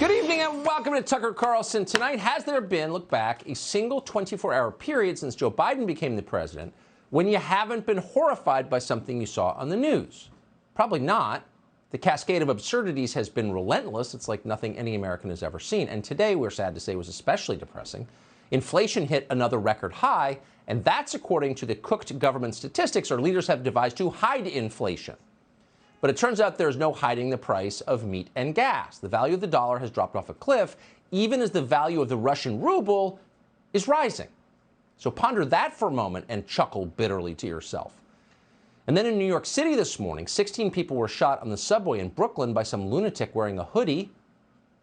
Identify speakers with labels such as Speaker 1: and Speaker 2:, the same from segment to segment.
Speaker 1: Good evening and welcome to Tucker Carlson Tonight. Has there been, look back, a single 24-hour period since Joe Biden became the president when you haven't been horrified by something you saw on the news? Probably not. The cascade of absurdities has been relentless. It's like nothing any American has ever seen. And today, we're sad to say, was especially depressing. Inflation hit another record high, and that's according to the cooked government statistics our leaders have devised to hide inflation. But it turns out there's no hiding the price of meat and gas. The value of the dollar has dropped off a cliff, even as the value of the Russian ruble is rising. So ponder that for a moment and chuckle bitterly to yourself. And then in New York City this morning, 16 people were shot on the subway in Brooklyn by some lunatic wearing a hoodie.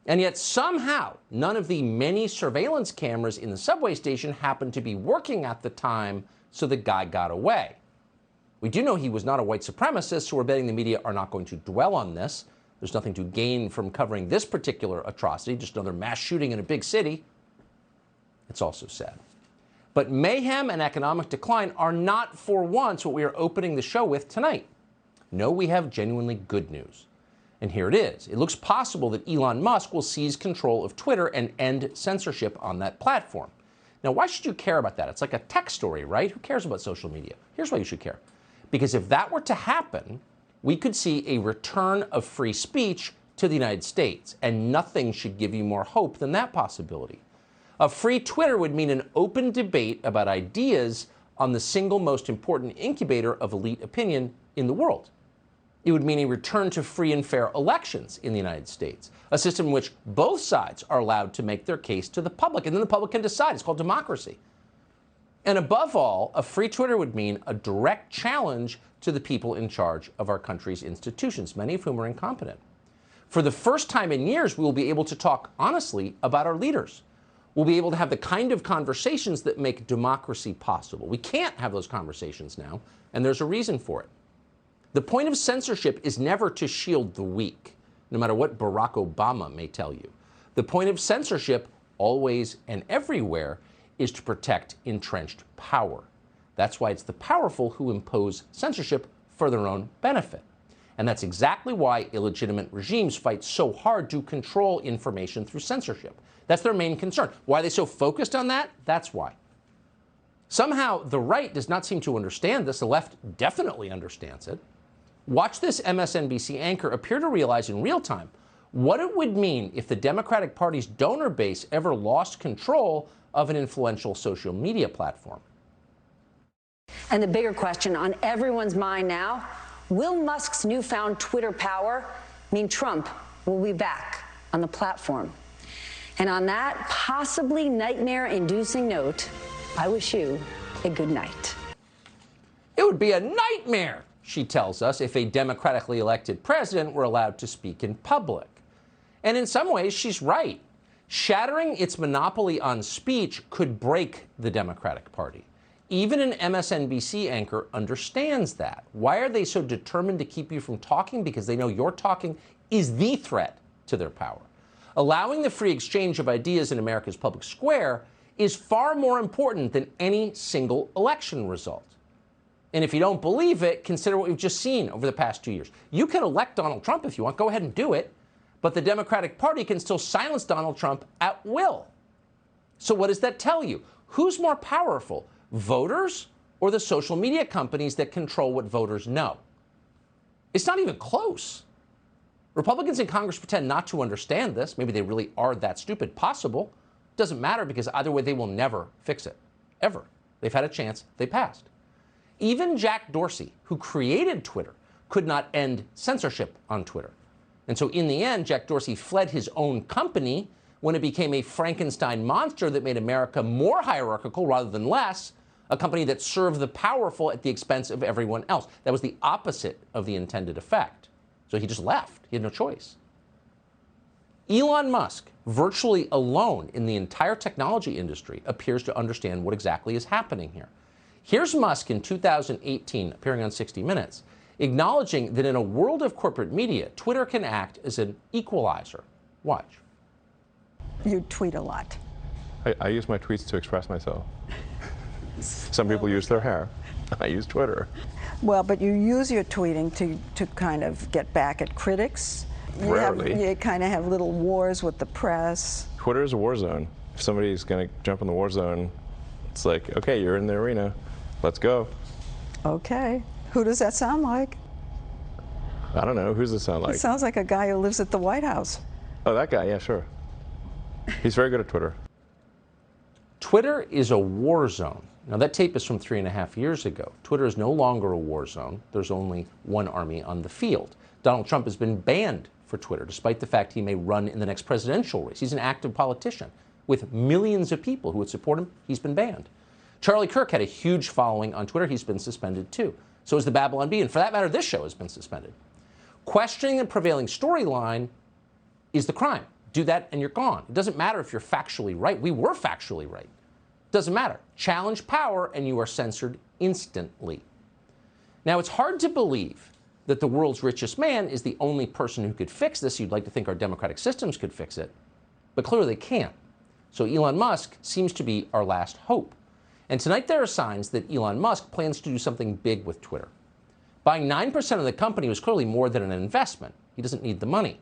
Speaker 1: And yet somehow, none of the many surveillance cameras in the subway station happened to be working at the time, so the guy got away. We do know he was not a white supremacist, so we're betting the media are not going to dwell on this. There's nothing to gain from covering this particular atrocity, just another mass shooting in a big city. It's also sad. But mayhem and economic decline are not for once what we are opening the show with tonight. No, we have genuinely good news. And here it is. It looks possible that Elon Musk will seize control of Twitter and end censorship on that platform. Now, why should you care about that? It's like a tech story, right? Who cares about social media? Here's why you should care. Because if that were to happen, we could see a return of free speech to the United States, and nothing should give you more hope than that possibility. A free Twitter would mean an open debate about ideas on the single most important incubator of elite opinion in the world. It would mean a return to free and fair elections in the United States, a system in which both sides are allowed to make their case to the public, and then the public can decide. It's called democracy. And above all, a free Twitter would mean a direct challenge to the people in charge of our country's institutions, many of whom are incompetent. For the first time in years, we will be able to talk honestly about our leaders. We'll be able to have the kind of conversations that make democracy possible. We can't have those conversations now, and there's a reason for it. The point of censorship is never to shield the weak, no matter what Barack Obama may tell you. The point of censorship, always and everywhere, is to protect entrenched power. That's why it's the powerful who impose censorship for their own benefit. And that's exactly why illegitimate regimes fight so hard to control information through censorship. That's their main concern. Why are they so focused on that? That's why. Somehow, the right does not seem to understand this. The left definitely understands it. Watch this MSNBC anchor appear to realize in real time what it would mean if the Democratic Party's donor base ever lost control of an influential social media platform.
Speaker 2: And the bigger question on everyone's mind now, will Musk's newfound Twitter power mean Trump will be back on the platform? And on that possibly nightmare-inducing note, I wish you a good night.
Speaker 1: It would be a nightmare, she tells us, if a democratically elected president were allowed to speak in public. And in some ways, she's right. Shattering its monopoly on speech could break the Democratic Party. Even an MSNBC anchor understands that. Why are they so determined to keep you from talking? Because they know your talking is the threat to their power. Allowing the free exchange of ideas in America's public square is far more important than any single election result. And if you don't believe it, consider what we've just seen over the past 2 years. You can elect Donald Trump if you want. Go ahead and do it. But the Democratic Party can still silence Donald Trump at will. So what does that tell you? Who's more powerful, voters or the social media companies that control what voters know? It's not even close. Republicans in Congress pretend not to understand this. Maybe they really are that stupid. Possible. Doesn't matter, because either way, they will never fix it. Ever. They've had a chance. They passed. Even Jack Dorsey, who created Twitter, could not end censorship on Twitter. And so in the end, Jack Dorsey fled his own company when it became a Frankenstein monster that made America more hierarchical rather than less, a company that served the powerful at the expense of everyone else. That was the opposite of the intended effect. So he just left. He had no choice. Elon Musk, virtually alone in the entire technology industry, appears to understand what exactly is happening here. Here's Musk in 2018, appearing on 60 Minutes, acknowledging that in a world of corporate media, Twitter can act as an equalizer. Watch.
Speaker 3: You tweet a lot.
Speaker 4: I use my tweets to express myself. Some people use their hair. I use Twitter.
Speaker 3: Well, but you use your tweeting to kind of get back at critics.
Speaker 4: Rarely.
Speaker 3: You kind of have little wars with the press.
Speaker 4: Twitter is a war zone. If somebody's going to jump in the war zone, it's like, okay, you're in the arena. Let's go.
Speaker 3: Okay. Who does that sound like?
Speaker 4: I don't know. Who's it sound like?
Speaker 3: It sounds like a guy who lives at the White House.
Speaker 4: Oh, that guy. Yeah, sure. He's very good at Twitter.
Speaker 1: Twitter is a war zone. Now, that tape is from 3.5 years ago. Twitter is no longer a war zone. There's only one army on the field. Donald Trump has been banned for Twitter, despite the fact he may run in the next presidential race. He's an active politician with millions of people who would support him. He's been banned. Charlie Kirk had a huge following on Twitter. He's been suspended too. So has the Babylon Bee. And for that matter, this show has been suspended. Questioning the prevailing storyline is the crime. Do that and you're gone. It doesn't matter if you're factually right. We were factually right. It doesn't matter. Challenge power and you are censored instantly. Now, it's hard to believe that the world's richest man is the only person who could fix this. You'd like to think our democratic systems could fix it, but clearly they can't. So Elon Musk seems to be our last hope. And tonight there are signs that Elon Musk plans to do something big with Twitter. Buying 9% of the company was clearly more than an investment. He doesn't need the money.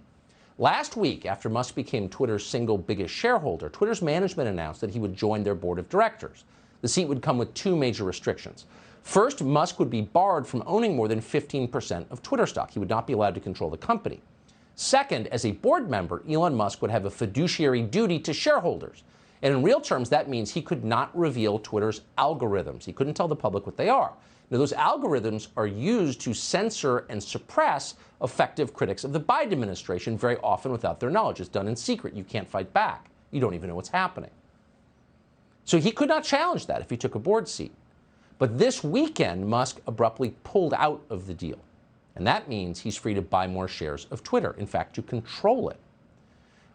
Speaker 1: Last week, after Musk became Twitter's single biggest shareholder, Twitter's management announced that he would join their board of directors. The seat would come with two major restrictions. First, Musk would be barred from owning more than 15% of Twitter stock. He would not be allowed to control the company. Second, as a board member, Elon Musk would have a fiduciary duty to shareholders. And in real terms, that means he could not reveal Twitter's algorithms. He couldn't tell the public what they are. Now, those algorithms are used to censor and suppress effective critics of the Biden administration, very often without their knowledge. It's done in secret. You can't fight back. You don't even know what's happening. So he could not challenge that if he took a board seat. But this weekend, Musk abruptly pulled out of the deal. And that means he's free to buy more shares of Twitter, in fact, to control it.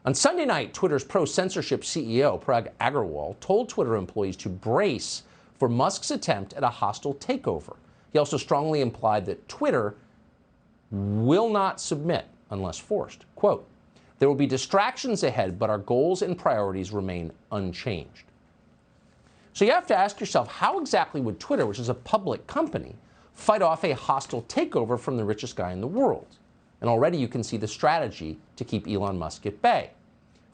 Speaker 1: On Sunday night, Twitter's pro-censorship CEO, Parag Agrawal, told Twitter employees to brace for Musk's attempt at a hostile takeover. He also strongly implied that Twitter will not submit unless forced. Quote, "There will be distractions ahead, but our goals and priorities remain unchanged." So you have to ask yourself, how exactly would Twitter, which is a public company, fight off a hostile takeover from the richest guy in the world? And already you can see the strategy to keep Elon Musk at bay.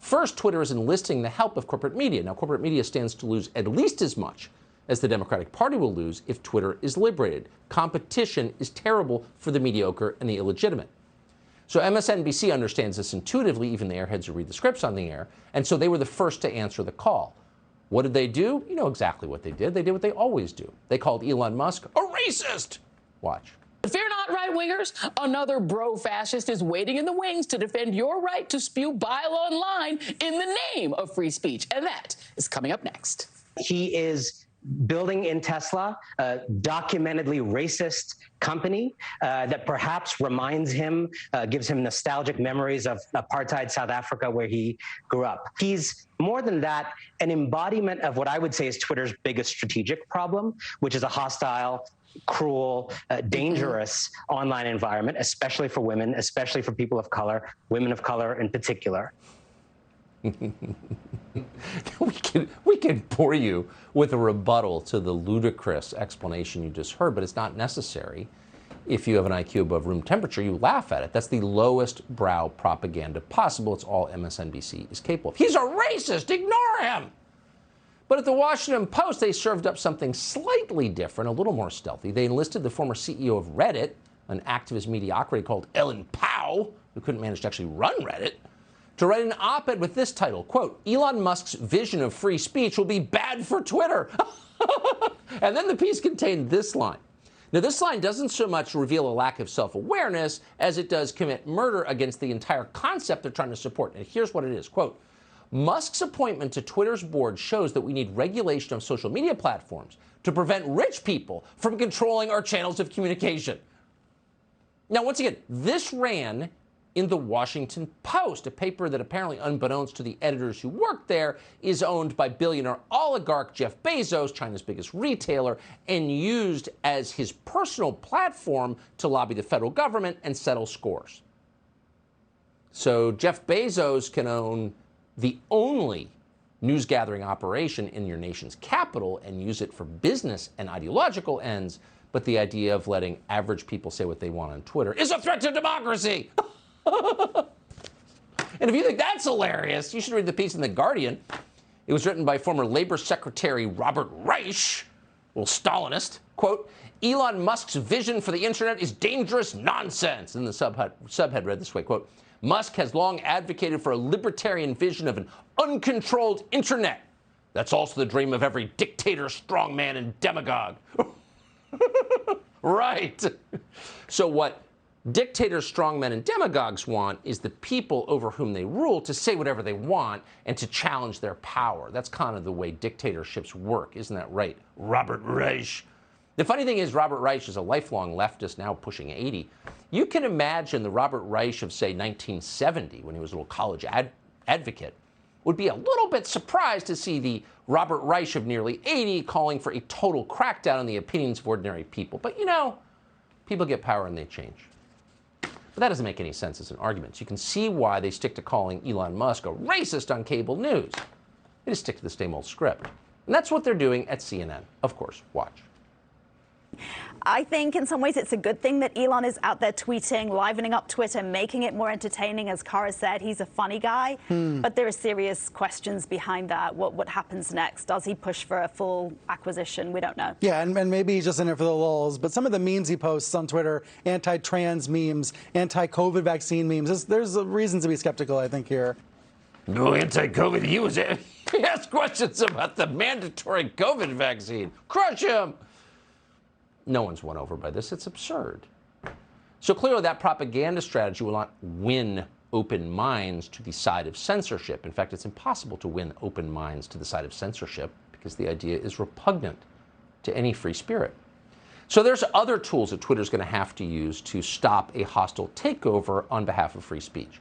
Speaker 1: First, Twitter is enlisting the help of corporate media. Now, corporate media stands to lose at least as much as the Democratic Party will lose if Twitter is liberated. Competition is terrible for the mediocre and the illegitimate. So MSNBC understands this intuitively, even the airheads who read the scripts on the air, and so they were the first to answer the call. What did they do? You know exactly what they did. They did what they always do. They called Elon Musk a racist. Watch.
Speaker 5: Fear not, right-wingers. Another bro-fascist is waiting in the wings to defend your right to spew bile online in the name of free speech. And that is coming up next.
Speaker 6: He is building in Tesla a documentedly racist company that perhaps reminds him, gives him nostalgic memories of apartheid South Africa where he grew up. He's more than that, an embodiment of what I would say is Twitter's biggest strategic problem, which is a hostile, cruel, dangerous online environment, especially for women, especially for people of color, women of color in particular.
Speaker 1: we can bore you with a rebuttal to the ludicrous explanation you just heard, but it's not necessary. If you have an IQ above room temperature, you laugh at it. That's the lowest brow propaganda possible. It's all MSNBC is capable of. He's a racist. Ignore him. But at the Washington Post, they served up something slightly different, a little more stealthy. They enlisted the former CEO of Reddit, an activist mediocrity called Ellen Pao, who couldn't manage to actually run Reddit, to write an op-ed with this title, quote, "Elon Musk's vision of free speech will be bad for Twitter." And then the piece contained this line. Now, this line doesn't so much reveal a lack of self-awareness as it does commit murder against the entire concept they're trying to support. And here's what it is, quote, "Musk's appointment to Twitter's board shows that we need regulation of social media platforms to prevent rich people from controlling our channels of communication." Now, once again, this ran in the Washington Post, a paper that apparently, unbeknownst to the editors who work there, is owned by billionaire oligarch Jeff Bezos, China's biggest retailer, and used as his personal platform to lobby the federal government and settle scores. So Jeff Bezos can own the only news gathering operation in your nation's capital and use it for business and ideological ends, but the idea of letting average people say what they want on Twitter is a threat to democracy. And if you think that's hilarious, you should read the piece in The Guardian. It was written by former Labor Secretary Robert Reich, a little Stalinist. Quote, Elon Musk's vision for the internet is dangerous nonsense. And the subhead read this way, quote, Musk has long advocated for a libertarian vision of an uncontrolled internet. That's also the dream of every dictator, strongman, and demagogue. Right. So what dictators, strongmen, and demagogues want is the people over whom they rule to say whatever they want and to challenge their power. That's kind of the way dictatorships work. Isn't that right, Robert Reich? The funny thing is, Robert Reich is a lifelong leftist, now pushing 80. You can imagine the Robert Reich of, say, 1970, when he was a little college advocate, would be a little bit surprised to see the Robert Reich of nearly 80 calling for a total crackdown on the opinions of ordinary people. But, you know, people get power and they change. But that doesn't make any sense as an argument. So you can see why they stick to calling Elon Musk a racist on cable news. They just stick to the same old script. And that's what they're doing at CNN. Of course, watch.
Speaker 7: I think in some ways it's a good thing that Elon is out there tweeting, livening up Twitter, making it more entertaining. As Kara said, he's a funny guy. But there are serious questions behind that. What happens next? Does he push for a full acquisition? We don't know.
Speaker 8: Yeah, and maybe he's just in it for the lulz. But some of the memes he posts on Twitter, anti-trans memes, anti-COVID vaccine memes, there's a reason to be skeptical, I think, here.
Speaker 1: No anti-COVID. He asked questions about the mandatory COVID vaccine. Crush him. No one's won over by this. It's absurd. So clearly that propaganda strategy will not win open minds to the side of censorship. In fact, it's impossible to win open minds to the side of censorship because the idea is repugnant to any free spirit. So there's other tools that Twitter's going to have to use to stop a hostile takeover on behalf of free speech.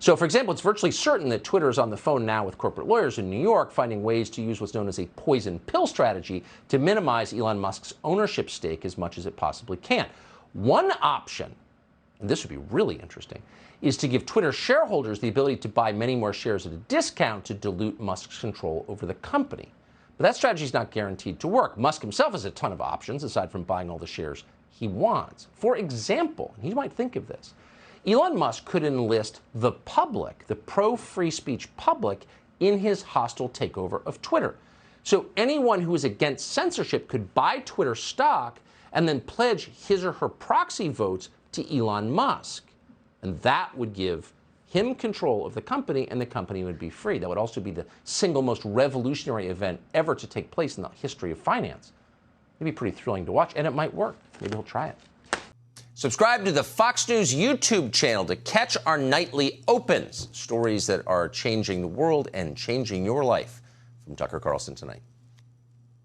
Speaker 1: So, for example, it's virtually certain that Twitter is on the phone now with corporate lawyers in New York, finding ways to use what's known as a poison pill strategy to minimize Elon Musk's ownership stake as much as it possibly can. One option, and this would be really interesting, is to give Twitter shareholders the ability to buy many more shares at a discount to dilute Musk's control over the company. But that strategy is not guaranteed to work. Musk himself has a ton of options aside from buying all the shares he wants. For example, and you might think of this, Elon Musk could enlist the public, the pro-free speech public, in his hostile takeover of Twitter. So anyone who is against censorship could buy Twitter stock and then pledge his or her proxy votes to Elon Musk. And that would give him control of the company, and the company would be free. That would also be the single most revolutionary event ever to take place in the history of finance. It'd be pretty thrilling to watch, and it might work. Maybe he'll try it. Subscribe to the Fox News YouTube channel to catch our nightly opens, stories that are changing the world and changing your life. From Tucker Carlson Tonight.